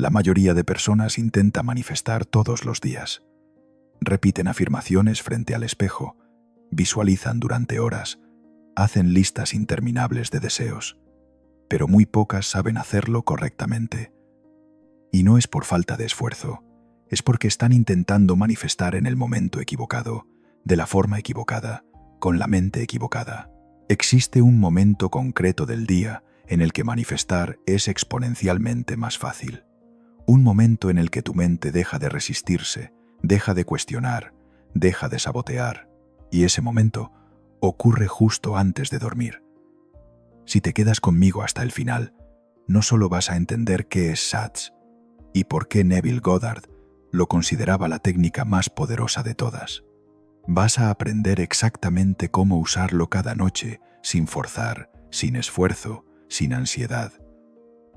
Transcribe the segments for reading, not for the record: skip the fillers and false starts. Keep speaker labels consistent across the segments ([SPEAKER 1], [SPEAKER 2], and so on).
[SPEAKER 1] La mayoría de personas intenta manifestar todos los días. Repiten afirmaciones frente al espejo, visualizan durante horas, hacen listas interminables de deseos, pero muy pocas saben hacerlo correctamente. Y no es por falta de esfuerzo, es porque están intentando manifestar en el momento equivocado, de la forma equivocada, con la mente equivocada. Existe un momento concreto del día en el que manifestar es exponencialmente más fácil. Un momento en el que tu mente deja de resistirse, deja de cuestionar, deja de sabotear, y ese momento ocurre justo antes de dormir. Si te quedas conmigo hasta el final, no solo vas a entender qué es SATS y por qué Neville Goddard lo consideraba la técnica más poderosa de todas. Vas a aprender exactamente cómo usarlo cada noche, sin forzar, sin esfuerzo, sin ansiedad.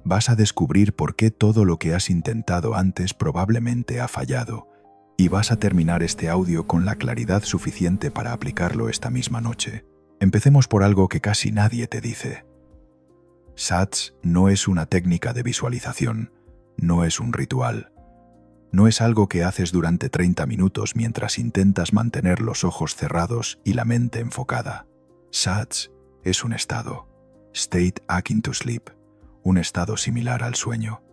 [SPEAKER 1] Vas a descubrir por qué todo lo que has intentado antes probablemente ha fallado, y vas a terminar este audio con la claridad suficiente para aplicarlo esta misma noche. Empecemos por algo que casi nadie te dice. SATS no es una técnica de visualización, no es un ritual. No es algo que haces durante 30 minutos mientras intentas mantener los ojos cerrados y la mente enfocada. SATS es un estado, state akin to sleep, un estado similar al sueño.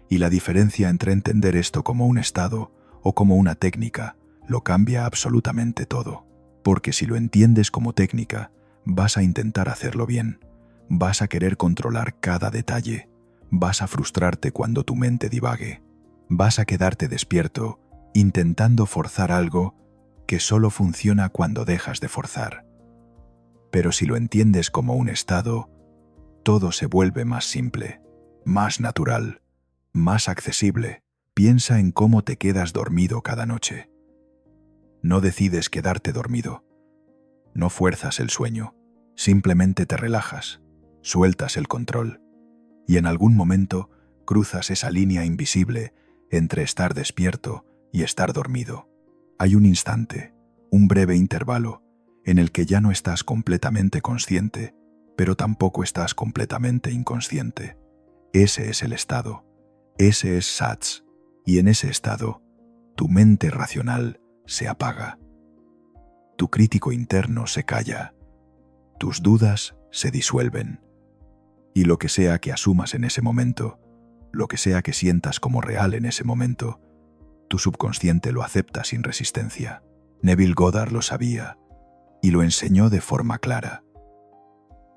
[SPEAKER 1] Y la diferencia entre entender esto como un estado o como una técnica lo cambia absolutamente todo. Porque si lo entiendes como técnica, vas a intentar hacerlo bien, vas a querer controlar cada detalle, vas a frustrarte cuando tu mente divague, vas a quedarte despierto intentando forzar algo que solo funciona cuando dejas de forzar. Pero si lo entiendes como un estado, todo se vuelve más simple, más natural, más accesible. Piensa en cómo te quedas dormido cada noche. No decides quedarte dormido. No fuerzas el sueño. Simplemente te relajas, sueltas el control. Y en algún momento cruzas esa línea invisible entre estar despierto y estar dormido. Hay un instante, un breve intervalo, en el que ya no estás completamente consciente, pero tampoco estás completamente inconsciente. Ese es el estado. Ese es SATS. Y en ese estado, tu mente racional se apaga. Tu crítico interno se calla. Tus dudas se disuelven. Y lo que sea que asumas en ese momento, lo que sea que sientas como real en ese momento, tu subconsciente lo acepta sin resistencia. Neville Goddard lo sabía y lo enseñó de forma clara.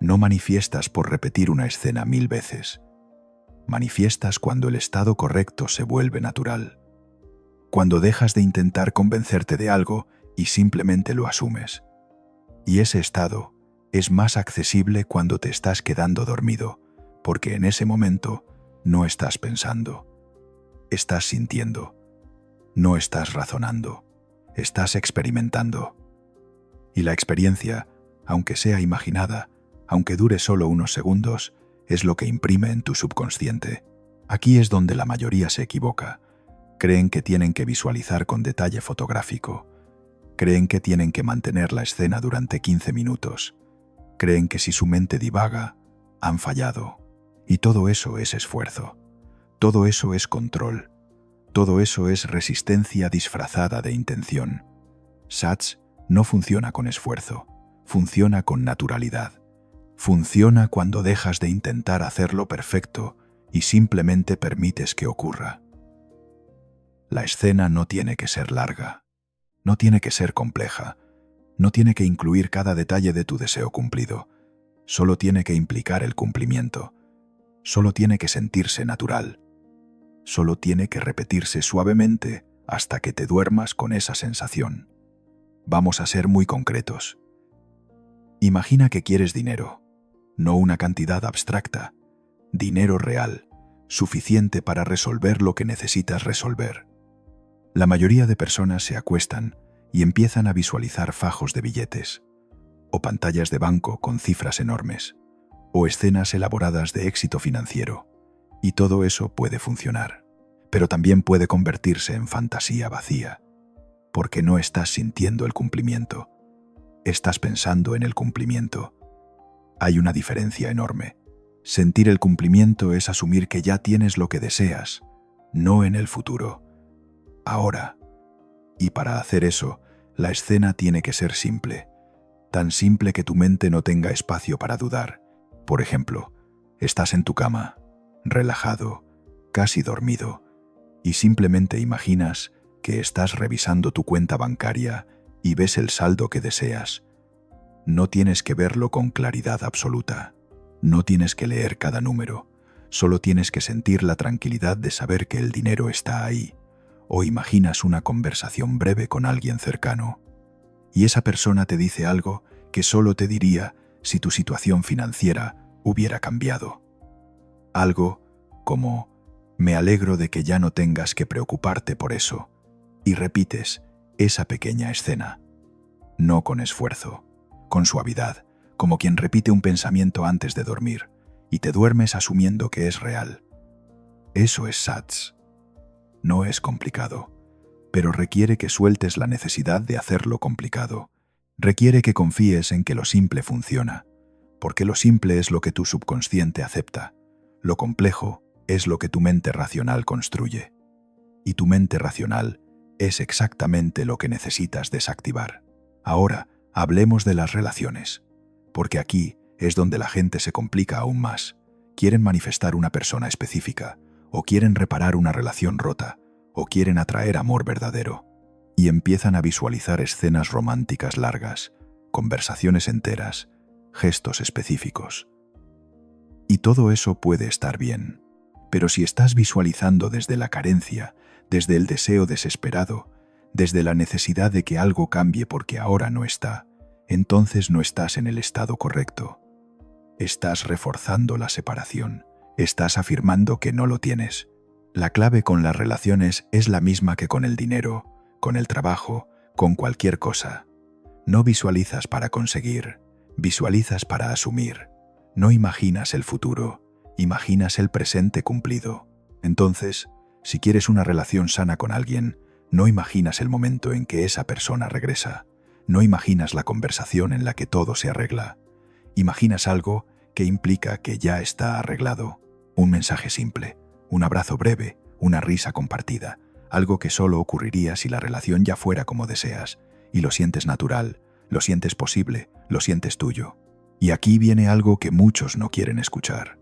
[SPEAKER 1] No manifiestas por repetir una escena 1000 veces. Manifiestas cuando el estado correcto se vuelve natural. Cuando dejas de intentar convencerte de algo y simplemente lo asumes. Y ese estado es más accesible cuando te estás quedando dormido, porque en ese momento no estás pensando, estás sintiendo, no estás razonando, estás experimentando. Y la experiencia, aunque sea imaginada, aunque dure solo unos segundos, es lo que imprime en tu subconsciente. Aquí es donde la mayoría se equivoca. Creen que tienen que visualizar con detalle fotográfico. Creen que tienen que mantener la escena durante 15 minutos. Creen que si su mente divaga, han fallado. Y todo eso es esfuerzo. Todo eso es control. Todo eso es resistencia disfrazada de intención. SATS no funciona con esfuerzo. Funciona con naturalidad. Funciona cuando dejas de intentar hacerlo perfecto y simplemente permites que ocurra. La escena no tiene que ser larga, no tiene que ser compleja, no tiene que incluir cada detalle de tu deseo cumplido, solo tiene que implicar el cumplimiento, solo tiene que sentirse natural, solo tiene que repetirse suavemente hasta que te duermas con esa sensación. Vamos a ser muy concretos. Imagina que quieres dinero. No una cantidad abstracta, dinero real, suficiente para resolver lo que necesitas resolver. La mayoría de personas se acuestan y empiezan a visualizar fajos de billetes, o pantallas de banco con cifras enormes, o escenas elaboradas de éxito financiero, y todo eso puede funcionar, pero también puede convertirse en fantasía vacía, porque no estás sintiendo el cumplimiento, estás pensando en el cumplimiento. Hay una diferencia enorme. Sentir el cumplimiento es asumir que ya tienes lo que deseas, no en el futuro, ahora. Y para hacer eso, la escena tiene que ser simple, tan simple que tu mente no tenga espacio para dudar. Por ejemplo, estás en tu cama, relajado, casi dormido, y simplemente imaginas que estás revisando tu cuenta bancaria y ves el saldo que deseas. No tienes que verlo con claridad absoluta, no tienes que leer cada número, solo tienes que sentir la tranquilidad de saber que el dinero está ahí. O imaginas una conversación breve con alguien cercano, y esa persona te dice algo que solo te diría si tu situación financiera hubiera cambiado. Algo como: me alegro de que ya no tengas que preocuparte por eso, y repites esa pequeña escena. No con esfuerzo, con suavidad, como quien repite un pensamiento antes de dormir, y te duermes asumiendo que es real. Eso es SATS. No es complicado, pero requiere que sueltes la necesidad de hacerlo complicado. Requiere que confíes en que lo simple funciona, porque lo simple es lo que tu subconsciente acepta. Lo complejo es lo que tu mente racional construye. Y tu mente racional es exactamente lo que necesitas desactivar. Ahora, hablemos de las relaciones, porque aquí es donde la gente se complica aún más. Quieren manifestar una persona específica, o quieren reparar una relación rota, o quieren atraer amor verdadero, y empiezan a visualizar escenas románticas largas, conversaciones enteras, gestos específicos. Y todo eso puede estar bien, pero si estás visualizando desde la carencia, desde el deseo desesperado, desde la necesidad de que algo cambie porque ahora no está, entonces no estás en el estado correcto. Estás reforzando la separación, estás afirmando que no lo tienes. La clave con las relaciones es la misma que con el dinero, con el trabajo, con cualquier cosa. No visualizas para conseguir, visualizas para asumir. No imaginas el futuro, imaginas el presente cumplido. Entonces, si quieres una relación sana con alguien, no imaginas el momento en que esa persona regresa. No imaginas la conversación en la que todo se arregla. Imaginas algo que implica que ya está arreglado. Un mensaje simple, un abrazo breve, una risa compartida, algo que solo ocurriría si la relación ya fuera como deseas, y lo sientes natural, lo sientes posible, lo sientes tuyo. Y aquí viene algo que muchos no quieren escuchar.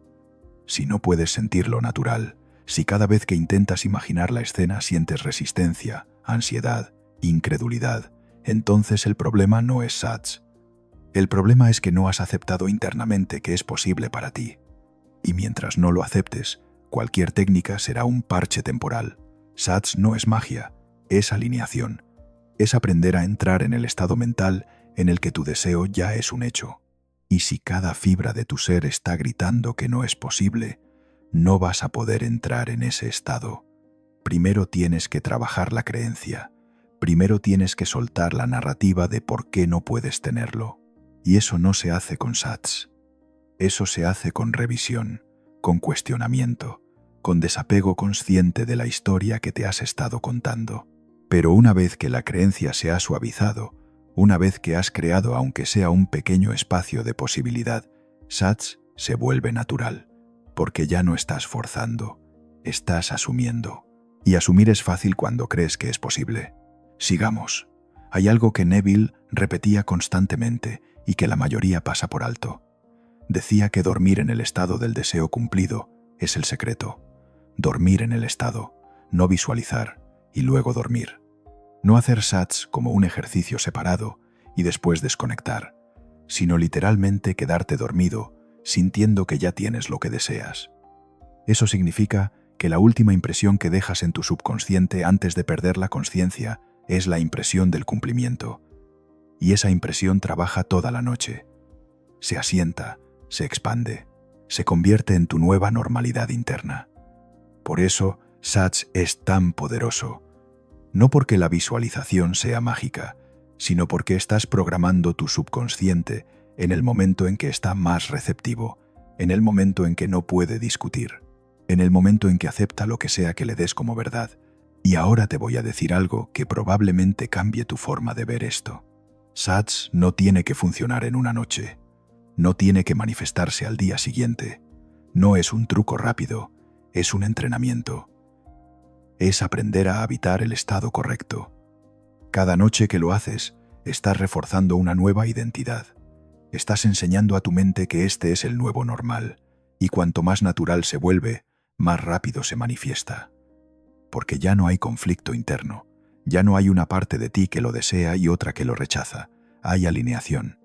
[SPEAKER 1] Si no puedes sentirlo natural, si cada vez que intentas imaginar la escena sientes resistencia, ansiedad, incredulidad, entonces el problema no es SATS. El problema es que no has aceptado internamente que es posible para ti. Y mientras no lo aceptes, cualquier técnica será un parche temporal. SATS no es magia, es alineación. Es aprender a entrar en el estado mental en el que tu deseo ya es un hecho. Y si cada fibra de tu ser está gritando que no es posible, no vas a poder entrar en ese estado. Primero tienes que trabajar la creencia. Primero tienes que soltar la narrativa de por qué no puedes tenerlo. Y eso no se hace con SATS. Eso se hace con revisión, con cuestionamiento, con desapego consciente de la historia que te has estado contando. Pero una vez que la creencia se ha suavizado, una vez que has creado aunque sea un pequeño espacio de posibilidad, SATS se vuelve natural, porque ya no estás forzando, estás asumiendo. Y asumir es fácil cuando crees que es posible. Sigamos. Hay algo que Neville repetía constantemente y que la mayoría pasa por alto. Decía que dormir en el estado del deseo cumplido es el secreto. Dormir en el estado, no visualizar y luego dormir. No hacer SATS como un ejercicio separado y después desconectar, sino literalmente quedarte dormido, sintiendo que ya tienes lo que deseas. Eso significa que la última impresión que dejas en tu subconsciente antes de perder la conciencia es la impresión del cumplimiento. Y esa impresión trabaja toda la noche. Se asienta, se expande, se convierte en tu nueva normalidad interna. Por eso, SATS es tan poderoso. No porque la visualización sea mágica, sino porque estás programando tu subconsciente en el momento en que está más receptivo, en el momento en que no puede discutir, en el momento en que acepta lo que sea que le des como verdad. Y ahora te voy a decir algo que probablemente cambie tu forma de ver esto. SATS no tiene que funcionar en una noche. No tiene que manifestarse al día siguiente. No es un truco rápido, es un entrenamiento. es aprender a habitar el estado correcto. Cada noche que lo haces, estás reforzando una nueva identidad. Estás enseñando a tu mente que este es el nuevo normal, y cuanto más natural se vuelve, más rápido se manifiesta. Porque ya no hay conflicto interno, ya no hay una parte de ti que lo desea y otra que lo rechaza, hay alineación.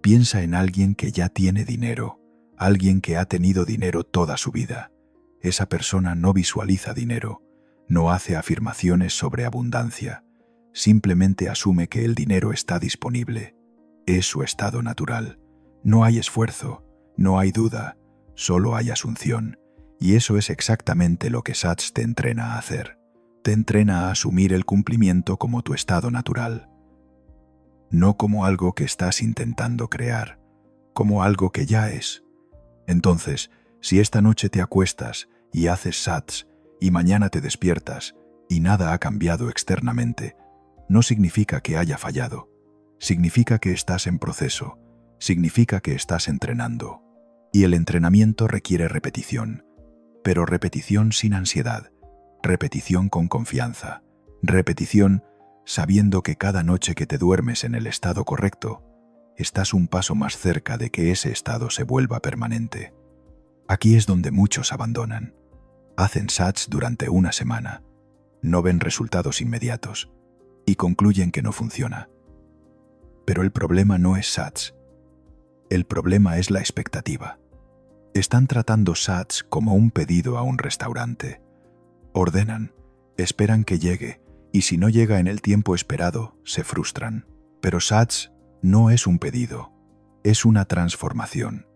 [SPEAKER 1] Piensa en alguien que ya tiene dinero, alguien que ha tenido dinero toda su vida. Esa persona no visualiza dinero, no hace afirmaciones sobre abundancia, simplemente asume que el dinero está disponible. Es su estado natural. No hay esfuerzo, no hay duda, solo hay asunción. Y eso es exactamente lo que SATS te entrena a hacer. Te entrena a asumir el cumplimiento como tu estado natural. No como algo que estás intentando crear, como algo que ya es. Entonces, si esta noche te acuestas y haces SATS y mañana te despiertas y nada ha cambiado externamente, no significa que haya fallado. Significa que estás en proceso, significa que estás entrenando. Y el entrenamiento requiere repetición, pero repetición sin ansiedad, repetición con confianza, repetición sabiendo que cada noche que te duermes en el estado correcto, estás un paso más cerca de que ese estado se vuelva permanente. Aquí es donde muchos abandonan. Hacen SATS durante una semana, no ven resultados inmediatos y concluyen que no funciona. Pero el problema no es SATS. El problema es la expectativa. Están tratando SATS como un pedido a un restaurante. Ordenan, esperan que llegue, y si no llega en el tiempo esperado, se frustran. Pero SATS no es un pedido, es una transformación.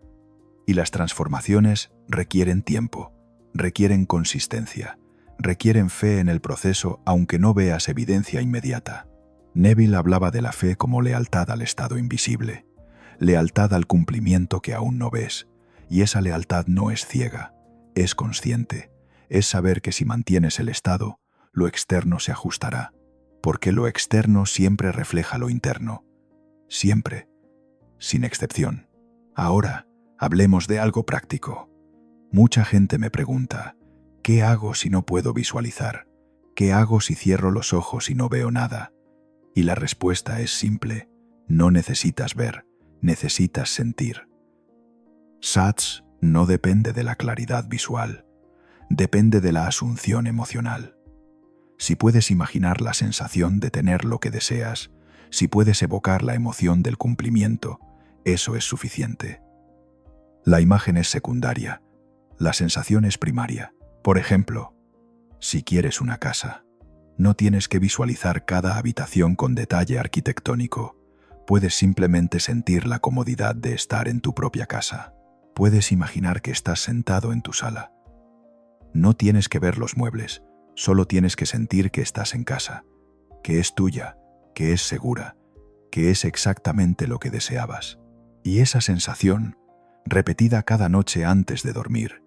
[SPEAKER 1] Y las transformaciones requieren tiempo, requieren consistencia, requieren fe en el proceso aunque no veas evidencia inmediata. Neville hablaba de la fe como lealtad al estado invisible, lealtad al cumplimiento que aún no ves, y esa lealtad no es ciega, es consciente, es saber que si mantienes el estado, lo externo se ajustará, porque lo externo siempre refleja lo interno, siempre, sin excepción. Ahora, hablemos de algo práctico. Mucha gente me pregunta, ¿qué hago si no puedo visualizar? ¿Qué hago si cierro los ojos y no veo nada? Y la respuesta es simple, no necesitas ver, necesitas sentir. SATS no depende de la claridad visual, depende de la asunción emocional. Si puedes imaginar la sensación de tener lo que deseas, si puedes evocar la emoción del cumplimiento, eso es suficiente. La imagen es secundaria, la sensación es primaria. Por ejemplo, si quieres una casa, no tienes que visualizar cada habitación con detalle arquitectónico, puedes simplemente sentir la comodidad de estar en tu propia casa. Puedes imaginar que estás sentado en tu sala. No tienes que ver los muebles, solo tienes que sentir que estás en casa, que es tuya, que es segura, que es exactamente lo que deseabas. Y esa sensación, repetida cada noche antes de dormir,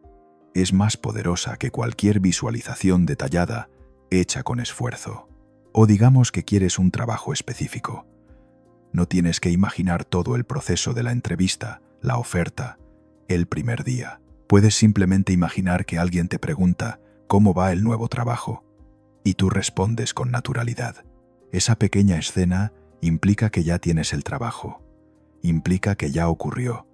[SPEAKER 1] es más poderosa que cualquier visualización detallada hecha con esfuerzo. O digamos que quieres un trabajo específico. No tienes que imaginar todo el proceso de la entrevista, la oferta, el primer día. Puedes simplemente imaginar que alguien te pregunta ¿cómo va el nuevo trabajo? Y tú respondes con naturalidad. Esa pequeña escena implica que ya tienes el trabajo, implica que ya ocurrió.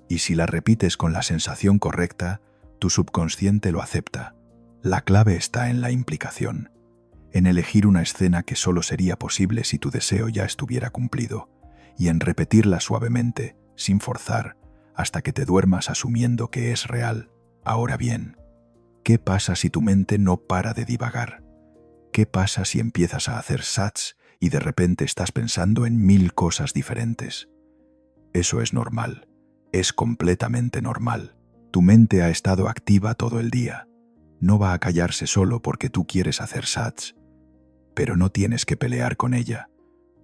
[SPEAKER 1] Y si la repites con la sensación correcta, tu subconsciente lo acepta. La clave está en la implicación, en elegir una escena que solo sería posible si tu deseo ya estuviera cumplido, y en repetirla suavemente, sin forzar, hasta que te duermas asumiendo que es real. Ahora bien, ¿qué pasa si tu mente no para de divagar? ¿Qué pasa si empiezas a hacer SATS y de repente estás pensando en 1000 cosas diferentes? Eso es normal, es completamente normal. Tu mente ha estado activa todo el día. No va a callarse solo porque tú quieres hacer SATS. Pero no tienes que pelear con ella.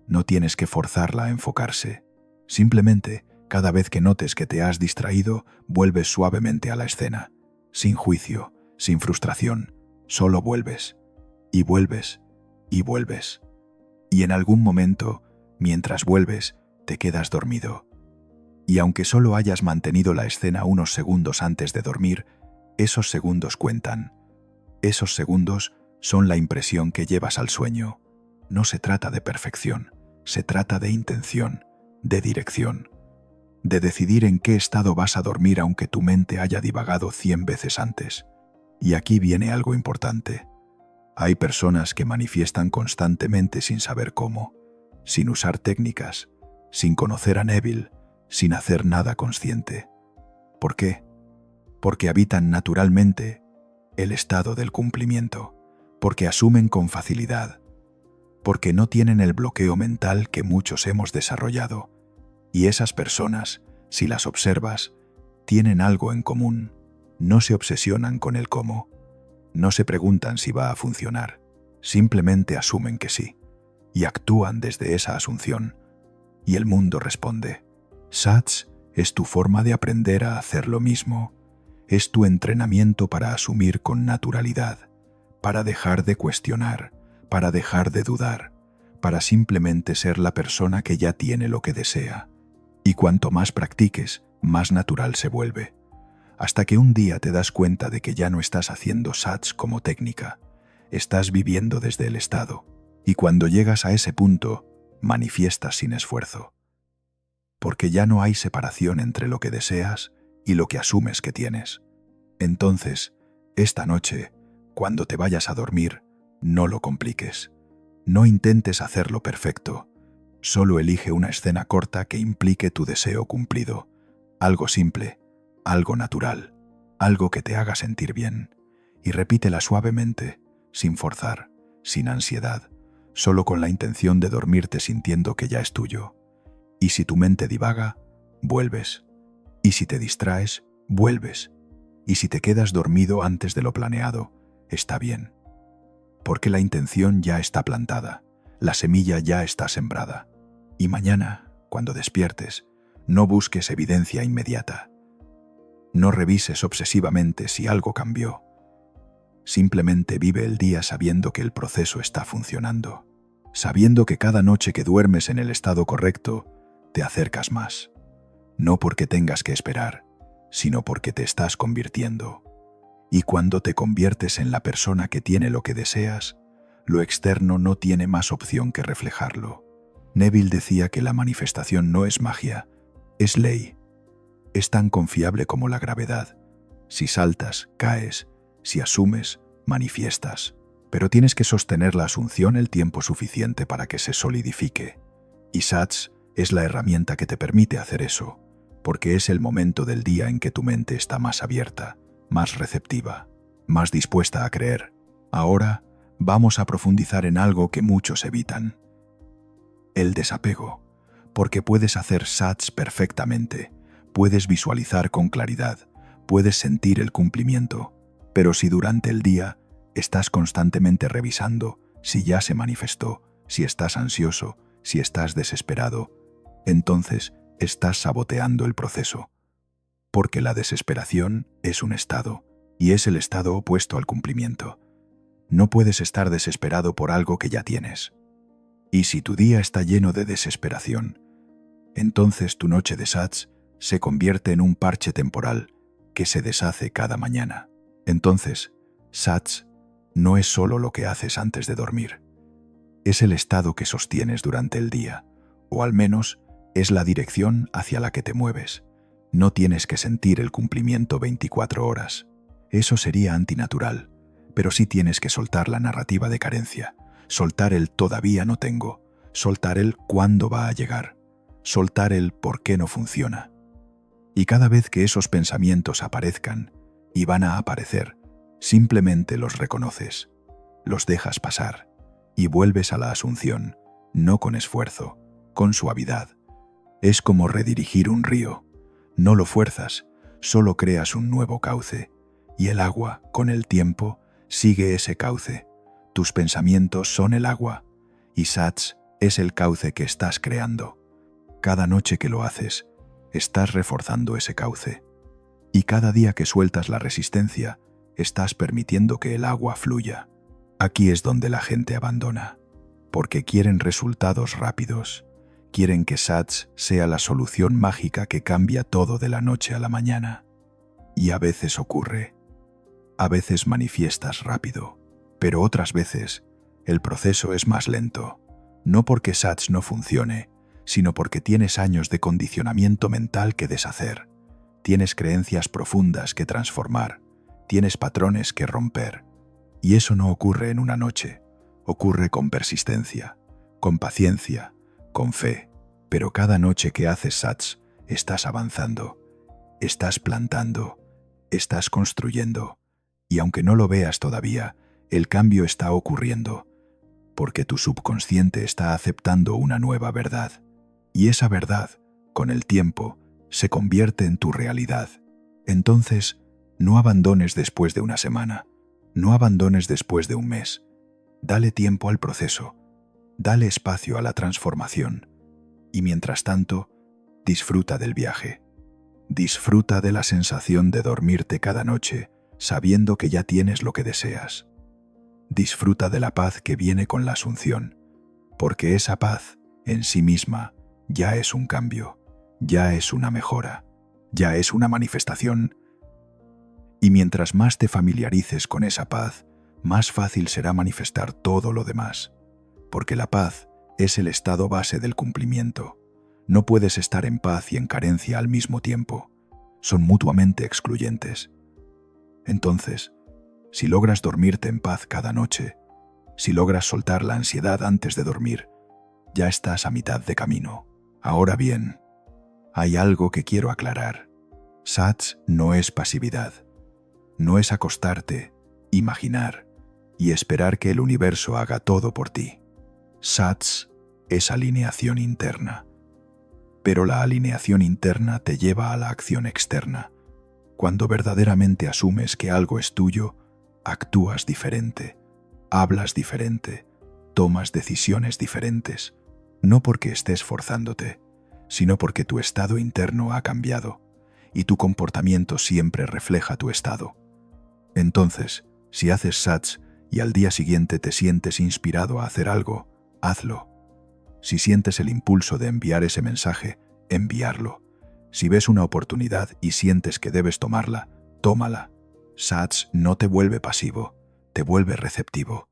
[SPEAKER 1] No tienes que forzarla a enfocarse. Simplemente, cada vez que notes que te has distraído, vuelves suavemente a la escena. Sin juicio, sin frustración. Solo vuelves. Y vuelves. Y vuelves. Y en algún momento, mientras vuelves, te quedas dormido. Y aunque solo hayas mantenido la escena unos segundos antes de dormir, esos segundos cuentan. Esos segundos son la impresión que llevas al sueño. No se trata de perfección, se trata de intención, de dirección, de decidir en qué estado vas a dormir aunque tu mente haya divagado 100 veces antes. Y aquí viene algo importante. Hay personas que manifiestan constantemente sin saber cómo, sin usar técnicas, sin conocer a Neville, sin hacer nada consciente. ¿Por qué? Porque habitan naturalmente el estado del cumplimiento, porque asumen con facilidad, porque no tienen el bloqueo mental que muchos hemos desarrollado. Y esas personas, si las observas, tienen algo en común. No se obsesionan con el cómo. No se preguntan si va a funcionar. Simplemente asumen que sí. Y actúan desde esa asunción. Y el mundo responde. SATS es tu forma de aprender a hacer lo mismo. Es tu entrenamiento para asumir con naturalidad, para dejar de cuestionar, para dejar de dudar, para simplemente ser la persona que ya tiene lo que desea. Y cuanto más practiques, más natural se vuelve. Hasta que un día te das cuenta de que ya no estás haciendo SATS como técnica, estás viviendo desde el estado. Y cuando llegas a ese punto, manifiestas sin esfuerzo. Porque ya no hay separación entre lo que deseas y lo que asumes que tienes. Entonces, esta noche, cuando te vayas a dormir, no lo compliques. No intentes hacerlo perfecto. Solo elige una escena corta que implique tu deseo cumplido. Algo simple, algo natural, algo que te haga sentir bien. Y repítela suavemente, sin forzar, sin ansiedad, solo con la intención de dormirte sintiendo que ya es tuyo. Y si tu mente divaga, vuelves. Y si te distraes, vuelves. Y si te quedas dormido antes de lo planeado, está bien. Porque la intención ya está plantada, la semilla ya está sembrada. Y mañana, cuando despiertes, no busques evidencia inmediata. No revises obsesivamente si algo cambió. Simplemente vive el día sabiendo que el proceso está funcionando, sabiendo que cada noche que duermes en el estado correcto, te acercas más. No porque tengas que esperar, sino porque te estás convirtiendo. Y cuando te conviertes en la persona que tiene lo que deseas, lo externo no tiene más opción que reflejarlo. Neville decía que la manifestación no es magia, es ley. Es tan confiable como la gravedad. Si saltas, caes. Si asumes, manifiestas. Pero tienes que sostener la asunción el tiempo suficiente para que se solidifique. Y SATS es la herramienta que te permite hacer eso, porque es el momento del día en que tu mente está más abierta, más receptiva, más dispuesta a creer. Ahora vamos a profundizar en algo que muchos evitan. El desapego, porque puedes hacer SATS perfectamente, puedes visualizar con claridad, puedes sentir el cumplimiento, pero si durante el día estás constantemente revisando si ya se manifestó, si estás ansioso, si estás desesperado, entonces estás saboteando el proceso. Porque la desesperación es un estado, y es el estado opuesto al cumplimiento. No puedes estar desesperado por algo que ya tienes. Y si tu día está lleno de desesperación, entonces tu noche de SATS se convierte en un parche temporal que se deshace cada mañana. Entonces, SATS no es solo lo que haces antes de dormir. Es el estado que sostienes durante el día, o al menos es la dirección hacia la que te mueves. No tienes que sentir el cumplimiento 24 horas. Eso sería antinatural, pero sí tienes que soltar la narrativa de carencia, soltar el todavía no tengo, soltar el cuándo va a llegar, soltar el por qué no funciona. Y cada vez que esos pensamientos aparezcan, y van a aparecer, simplemente los reconoces, los dejas pasar, y vuelves a la asunción, no con esfuerzo, con suavidad. Es como redirigir un río. No lo fuerzas, solo creas un nuevo cauce, y el agua, con el tiempo, sigue ese cauce. Tus pensamientos son el agua, y SATS es el cauce que estás creando. Cada noche que lo haces, estás reforzando ese cauce. Y cada día que sueltas la resistencia, estás permitiendo que el agua fluya. Aquí es donde la gente abandona, porque quieren resultados rápidos. Quieren que SATS sea la solución mágica que cambia todo de la noche a la mañana. Y a veces ocurre. A veces manifiestas rápido. Pero otras veces, el proceso es más lento, no porque SATS no funcione, sino porque tienes años de condicionamiento mental que deshacer, tienes creencias profundas que transformar, tienes patrones que romper. Y eso no ocurre en una noche, ocurre con persistencia, con paciencia, con fe. Pero cada noche que haces SATS, estás avanzando, estás plantando, estás construyendo. Y aunque no lo veas todavía, el cambio está ocurriendo, porque tu subconsciente está aceptando una nueva verdad. Y esa verdad, con el tiempo, se convierte en tu realidad. Entonces, no abandones después de una semana, no abandones después de un mes. Dale tiempo al proceso, dale espacio a la transformación. Y mientras tanto, disfruta del viaje. Disfruta de la sensación de dormirte cada noche, sabiendo que ya tienes lo que deseas. Disfruta de la paz que viene con la asunción, porque esa paz, en sí misma, ya es un cambio, ya es una mejora, ya es una manifestación. Y mientras más te familiarices con esa paz, más fácil será manifestar todo lo demás, porque la paz es el estado base del cumplimiento. No puedes estar en paz y en carencia al mismo tiempo. Son mutuamente excluyentes. Entonces, si logras dormirte en paz cada noche, si logras soltar la ansiedad antes de dormir, ya estás a mitad de camino. Ahora bien, hay algo que quiero aclarar. SATS no es pasividad. No es acostarte, imaginar y esperar que el universo haga todo por ti. SATS es alineación interna. Pero la alineación interna te lleva a la acción externa. Cuando verdaderamente asumes que algo es tuyo, actúas diferente, hablas diferente, tomas decisiones diferentes, no porque estés forzándote, sino porque tu estado interno ha cambiado y tu comportamiento siempre refleja tu estado. Entonces, si haces SATS y al día siguiente te sientes inspirado a hacer algo, hazlo. Si sientes el impulso de enviar ese mensaje, enviarlo. Si ves una oportunidad y sientes que debes tomarla, tómala. SATS no te vuelve pasivo, te vuelve receptivo.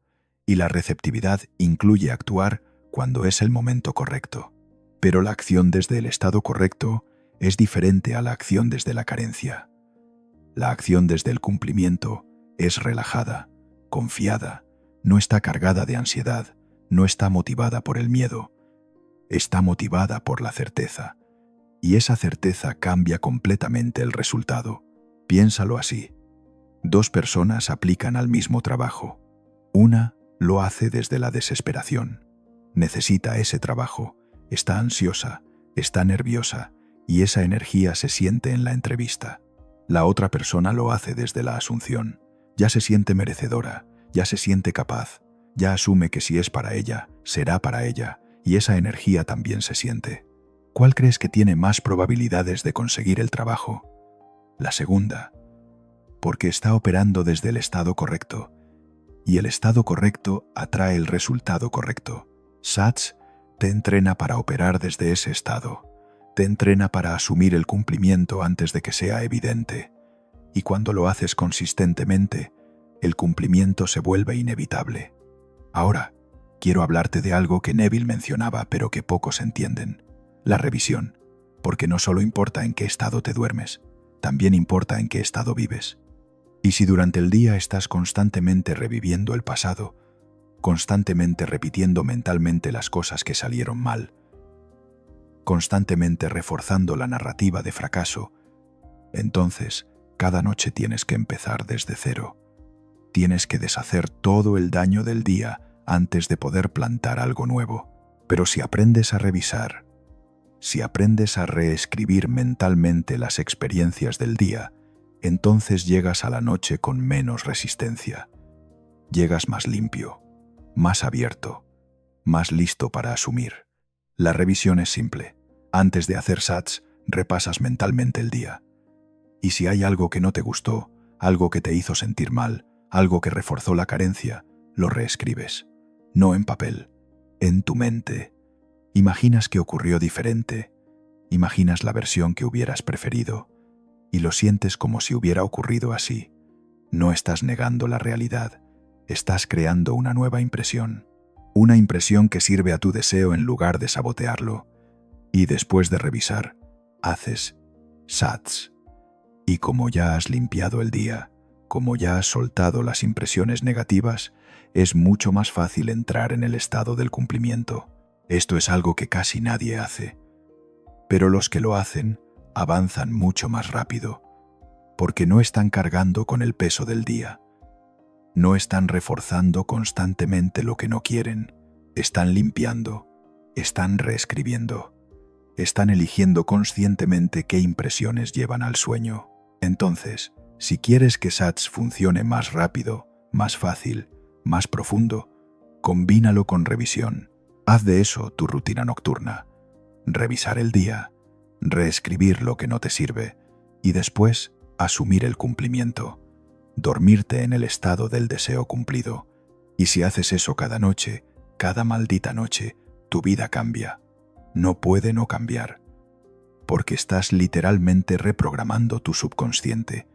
[SPEAKER 1] Y la receptividad incluye actuar cuando es el momento correcto. Pero la acción desde el estado correcto es diferente a la acción desde la carencia. La acción desde el cumplimiento es relajada, confiada, no está cargada de ansiedad, no está motivada por el miedo, está motivada por la certeza. Y esa certeza cambia completamente el resultado. Piénsalo así. 2 personas aplican al mismo trabajo. Una lo hace desde la desesperación. Necesita ese trabajo, está ansiosa, está nerviosa, y esa energía se siente en la entrevista. La otra persona lo hace desde la asunción. Ya se siente merecedora, ya se siente capaz, ya asume que si es para ella, será para ella, y esa energía también se siente. ¿Cuál crees que tiene más probabilidades de conseguir el trabajo? La segunda, porque está operando desde el estado correcto, y el estado correcto atrae el resultado correcto. SATS te entrena para operar desde ese estado, te entrena para asumir el cumplimiento antes de que sea evidente, y cuando lo haces consistentemente, el cumplimiento se vuelve inevitable. Ahora, quiero hablarte de algo que Neville mencionaba pero que pocos entienden. La revisión, porque no solo importa en qué estado te duermes, también importa en qué estado vives. Y si durante el día estás constantemente reviviendo el pasado, constantemente repitiendo mentalmente las cosas que salieron mal, constantemente reforzando la narrativa de fracaso, entonces cada noche tienes que empezar desde cero. Tienes que deshacer todo el daño del día antes de poder plantar algo nuevo. Pero si aprendes a revisar, si aprendes a reescribir mentalmente las experiencias del día, entonces llegas a la noche con menos resistencia. Llegas más limpio, más abierto, más listo para asumir. La revisión es simple. Antes de hacer SATS, repasas mentalmente el día. Y si hay algo que no te gustó, algo que te hizo sentir mal, algo que reforzó la carencia, lo reescribes. No en papel, en tu mente. Imaginas que ocurrió diferente, imaginas la versión que hubieras preferido, y lo sientes como si hubiera ocurrido así. No estás negando la realidad, Estás creando una nueva impresión. Una impresión que sirve a tu deseo en lugar de sabotearlo. Y después de revisar, haces SATS. Y como ya has limpiado el día, como ya has soltado las impresiones negativas, es mucho más fácil entrar en el estado del cumplimiento. Esto es algo que casi nadie hace. Pero los que lo hacen avanzan mucho más rápido, porque no están cargando con el peso del día. No están reforzando constantemente lo que no quieren. Están limpiando, están reescribiendo, están eligiendo conscientemente qué impresiones llevan al sueño. Entonces, si quieres que SATS funcione más rápido, más fácil, más profundo, combínalo con revisión. Haz de eso tu rutina nocturna. Revisar el día, reescribir lo que no te sirve y después asumir el cumplimiento. Dormirte en el estado del deseo cumplido. Y si haces eso cada noche, cada maldita noche, tu vida cambia. No puede no cambiar. Porque estás literalmente reprogramando tu subconsciente.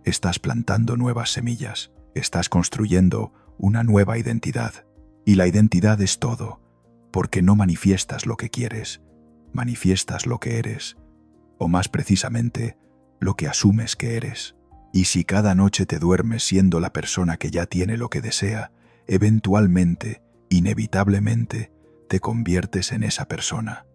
[SPEAKER 1] Estás plantando nuevas semillas. Estás construyendo una nueva identidad. Y la identidad es todo, porque no manifiestas lo que quieres, manifiestas lo que eres, o más precisamente, lo que asumes que eres. Y si cada noche te duermes siendo la persona que ya tiene lo que desea, eventualmente, inevitablemente, te conviertes en esa persona.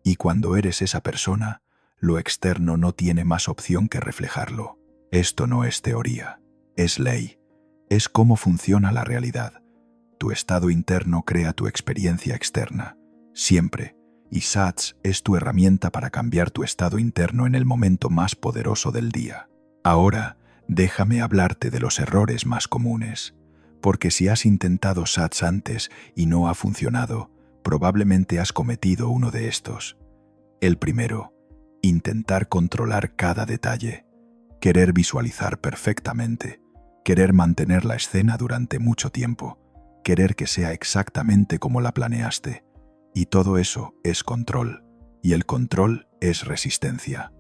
[SPEAKER 1] Y cuando eres esa persona, lo externo no tiene más opción que reflejarlo. Esto no es teoría, es ley, es cómo funciona la realidad. Tu estado interno crea tu experiencia externa, siempre, y SATS es tu herramienta para cambiar tu estado interno en el momento más poderoso del día. Ahora, déjame hablarte de los errores más comunes, porque si has intentado SATS antes y no ha funcionado, probablemente has cometido uno de estos. El primero, intentar controlar cada detalle, querer visualizar perfectamente, querer mantener la escena durante mucho tiempo, querer que sea exactamente como la planeaste. Y todo eso es control, y el control es resistencia.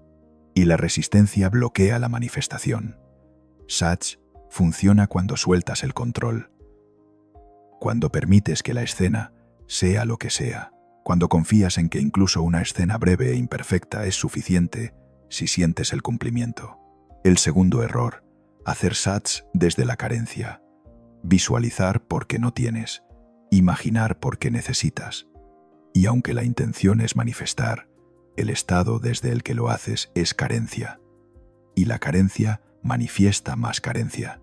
[SPEAKER 1] Y la resistencia bloquea la manifestación. SATS funciona cuando sueltas el control, cuando permites que la escena sea lo que sea, cuando confías en que incluso una escena breve e imperfecta es suficiente si sientes el cumplimiento. El segundo error, hacer SATS desde la carencia. Visualizar porque no tienes, imaginar porque necesitas. Y aunque la intención es manifestar, el estado desde el que lo haces es carencia. Y la carencia manifiesta más carencia.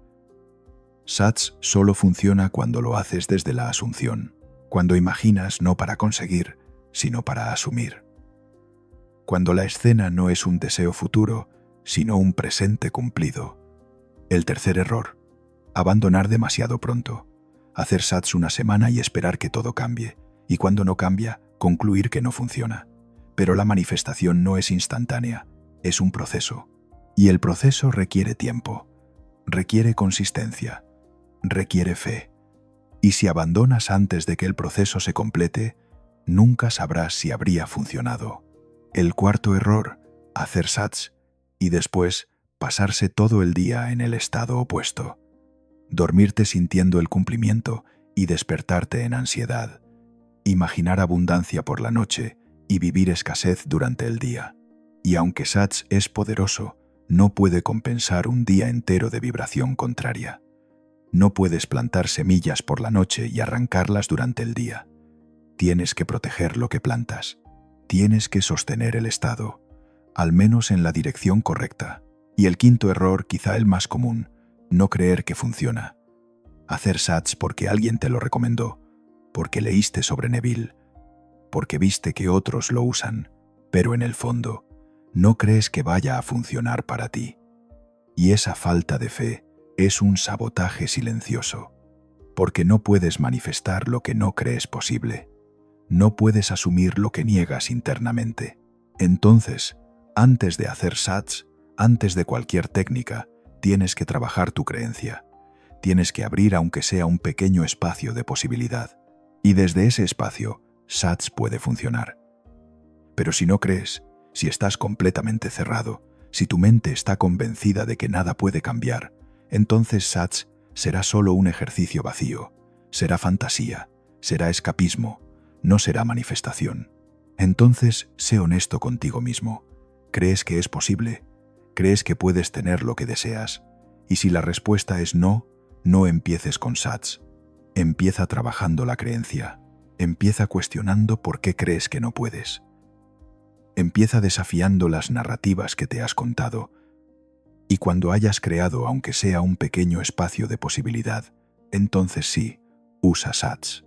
[SPEAKER 1] SATS solo funciona cuando lo haces desde la asunción, cuando imaginas no para conseguir, sino para asumir. Cuando la escena no es un deseo futuro, sino un presente cumplido. El tercer error, abandonar demasiado pronto, hacer SATS una semana y esperar que todo cambie, y cuando no cambia, concluir que no funciona. Pero la manifestación no es instantánea, es un proceso. Y el proceso requiere tiempo, requiere consistencia, requiere fe. Y si abandonas antes de que el proceso se complete, nunca sabrás si habría funcionado. El cuarto error, hacer SATS y después pasarse todo el día en el estado opuesto. Dormirte sintiendo el cumplimiento y despertarte en ansiedad. Imaginar abundancia por la noche y vivir escasez durante el día. Y aunque SATS es poderoso, no puede compensar un día entero de vibración contraria. No puedes plantar semillas por la noche y arrancarlas durante el día. Tienes que proteger lo que plantas. Tienes que sostener el estado, al menos en la dirección correcta. Y el quinto error, quizá el más común, no creer que funciona. Hacer SATS porque alguien te lo recomendó, porque leíste sobre Neville, porque viste que otros lo usan, pero en el fondo, no crees que vaya a funcionar para ti. Y esa falta de fe es un sabotaje silencioso, porque no puedes manifestar lo que no crees posible. No puedes asumir lo que niegas internamente. Entonces, antes de hacer SATS, antes de cualquier técnica, tienes que trabajar tu creencia. Tienes que abrir aunque sea un pequeño espacio de posibilidad. Y desde ese espacio, SATS puede funcionar. Pero si no crees, si estás completamente cerrado, si tu mente está convencida de que nada puede cambiar, entonces SATS será solo un ejercicio vacío, será fantasía, será escapismo, no será manifestación. Entonces, sé honesto contigo mismo. ¿Crees que es posible? ¿Crees que puedes tener lo que deseas? Y si la respuesta es no, no empieces con SATS. Empieza trabajando la creencia. Empieza cuestionando por qué crees que no puedes. Empieza desafiando las narrativas que te has contado. Y cuando hayas creado, aunque sea un pequeño espacio de posibilidad, entonces sí, usa SATS.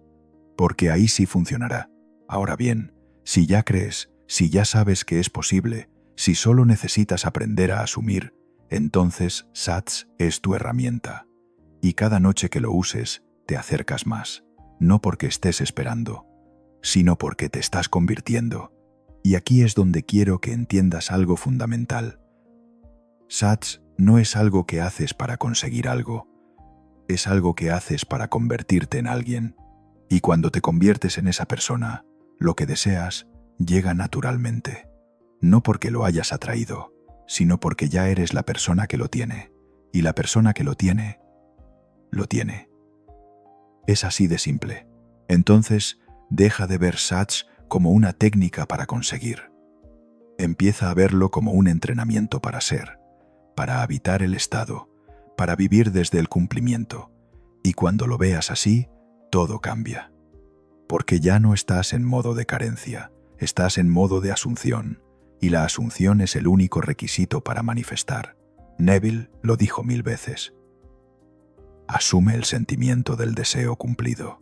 [SPEAKER 1] Porque ahí sí funcionará. Ahora bien, si ya crees, si ya sabes que es posible, si solo necesitas aprender a asumir, entonces SATS es tu herramienta. Y cada noche que lo uses, te acercas más, no porque estés esperando, sino porque te estás convirtiendo. Y aquí es donde quiero que entiendas algo fundamental. SATS no es algo que haces para conseguir algo, es algo que haces para convertirte en alguien. Y cuando te conviertes en esa persona, lo que deseas llega naturalmente. No porque lo hayas atraído, sino porque ya eres la persona que lo tiene. Y la persona que lo tiene, lo tiene. Es así de simple. Entonces, deja de ver SATS como una técnica para conseguir. Empieza a verlo como un entrenamiento para ser, para habitar el estado, para vivir desde el cumplimiento. Y cuando lo veas así, todo cambia. Porque ya no estás en modo de carencia, estás en modo de asunción, y la asunción es el único requisito para manifestar. Neville lo dijo 1000 veces. Asume el sentimiento del deseo cumplido.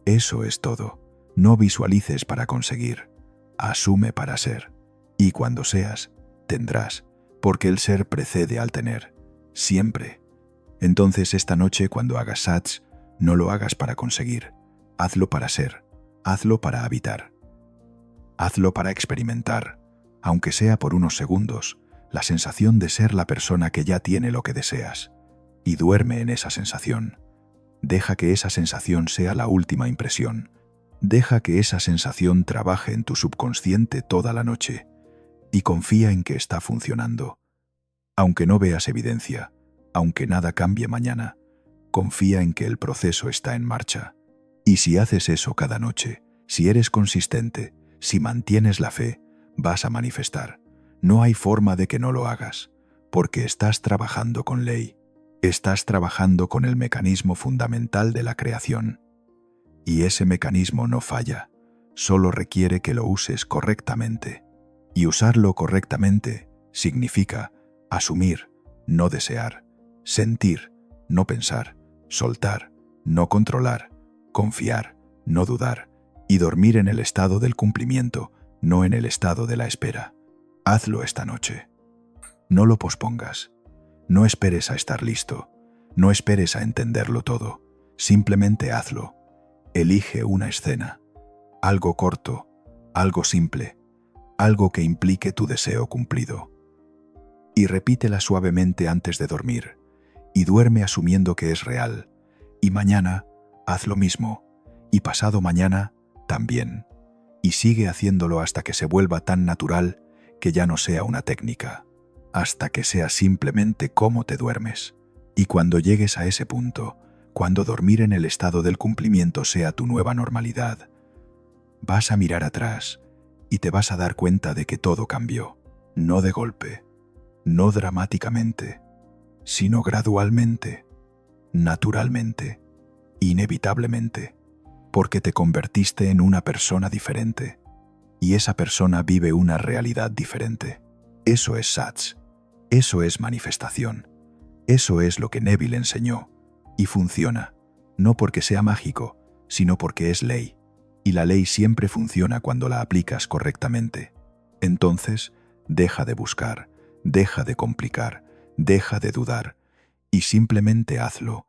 [SPEAKER 1] Eso es todo. No visualices para conseguir, asume para ser. Y cuando seas, tendrás, porque el ser precede al tener, siempre. Entonces esta noche cuando hagas SATS, no lo hagas para conseguir, hazlo para ser, hazlo para habitar. Hazlo para experimentar, aunque sea por unos segundos, la sensación de ser la persona que ya tiene lo que deseas. Y duerme en esa sensación. Deja que esa sensación sea la última impresión. Deja que esa sensación trabaje en tu subconsciente toda la noche. Y confía en que está funcionando. Aunque no veas evidencia, aunque nada cambie mañana, confía en que el proceso está en marcha. Y si haces eso cada noche, si eres consistente, si mantienes la fe, vas a manifestar. No hay forma de que no lo hagas, porque estás trabajando con ley. Estás trabajando con el mecanismo fundamental de la creación. Y ese mecanismo no falla, solo requiere que lo uses correctamente. Y usarlo correctamente significa asumir, no desear, sentir, no pensar, soltar, no controlar, confiar, no dudar, y dormir en el estado del cumplimiento, no en el estado de la espera. Hazlo esta noche. No lo pospongas. No esperes a estar listo. No esperes a entenderlo todo. Simplemente hazlo. Elige una escena. Algo corto, algo simple, algo que implique tu deseo cumplido. Y repítela suavemente antes de dormir. Y duerme asumiendo que es real. Y mañana, haz lo mismo. Y pasado mañana, también. Y sigue haciéndolo hasta que se vuelva tan natural que ya no sea una técnica. Hasta que sea simplemente cómo te duermes. Y cuando llegues a ese punto, cuando dormir en el estado del cumplimiento sea tu nueva normalidad, vas a mirar atrás y te vas a dar cuenta de que todo cambió. No de golpe, no dramáticamente, sino gradualmente, naturalmente, inevitablemente, porque te convertiste en una persona diferente, y esa persona vive una realidad diferente. Eso es SATS, eso es manifestación, eso es lo que Neville enseñó, y funciona, no porque sea mágico, sino porque es ley, y la ley siempre funciona cuando la aplicas correctamente. Entonces, deja de buscar, deja de complicar, deja de dudar, y simplemente hazlo.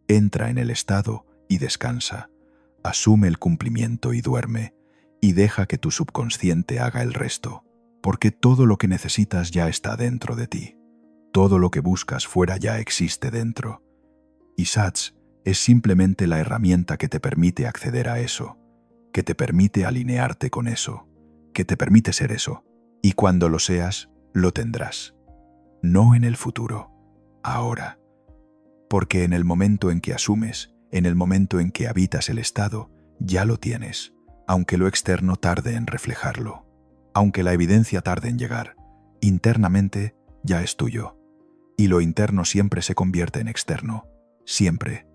[SPEAKER 1] Entra en el estado y descansa. Asume el cumplimiento y duerme, y deja que tu subconsciente haga el resto, porque todo lo que necesitas ya está dentro de ti. Todo lo que buscas fuera ya existe dentro. Y SATS es simplemente la herramienta que te permite acceder a eso, que te permite alinearte con eso, que te permite ser eso. Y cuando lo seas, lo tendrás. No en el futuro, ahora. Porque en el momento en que asumes, en el momento en que habitas el estado, ya lo tienes, aunque lo externo tarde en reflejarlo. Aunque la evidencia tarde en llegar, internamente ya es tuyo. Y lo interno siempre se convierte en externo, siempre.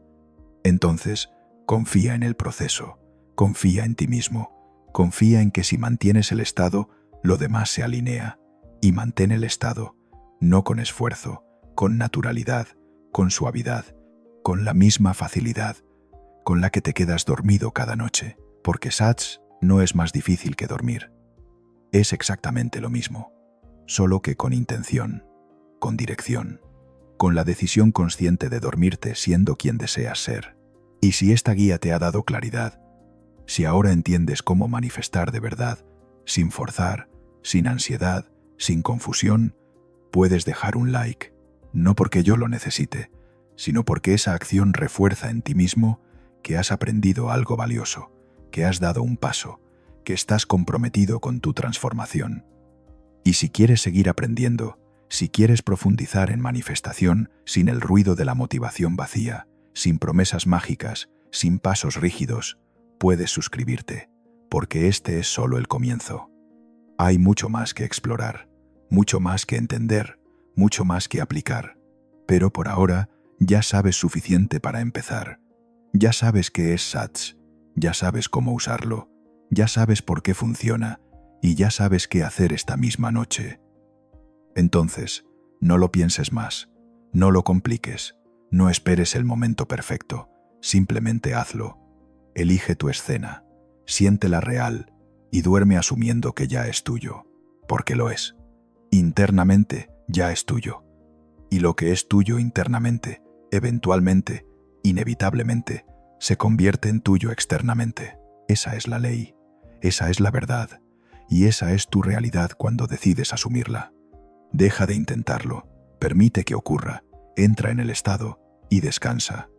[SPEAKER 1] Entonces, confía en el proceso, confía en ti mismo, confía en que si mantienes el estado, lo demás se alinea. Y mantén el estado, no con esfuerzo, con naturalidad, con suavidad, con la misma facilidad con la que te quedas dormido cada noche, porque Sats no es más difícil que dormir. Es exactamente lo mismo, solo que con intención, con dirección, con la decisión consciente de dormirte siendo quien deseas ser. Y si esta guía te ha dado claridad, si ahora entiendes cómo manifestar de verdad, sin forzar, sin ansiedad, sin confusión, puedes dejar un like, no porque yo lo necesite, sino porque esa acción refuerza en ti mismo que has aprendido algo valioso, que has dado un paso, que estás comprometido con tu transformación. Y si quieres seguir aprendiendo, si quieres profundizar en manifestación sin el ruido de la motivación vacía, sin promesas mágicas, sin pasos rígidos, puedes suscribirte, porque este es solo el comienzo. Hay mucho más que explorar, mucho más que entender, mucho más que aplicar, pero por ahora ya sabes suficiente para empezar. Ya sabes qué es Sats, ya sabes cómo usarlo, ya sabes por qué funciona y ya sabes qué hacer esta misma noche. Entonces, no lo pienses más, no lo compliques, no esperes el momento perfecto, simplemente hazlo. Elige tu escena, siéntela real y duerme asumiendo que ya es tuyo, porque lo es. Internamente ya es tuyo. Y lo que es tuyo internamente, eventualmente, inevitablemente, se convierte en tuyo externamente. Esa es la ley, esa es la verdad, y esa es tu realidad cuando decides asumirla. Deja de intentarlo, permite que ocurra, entra en el estado y descansa.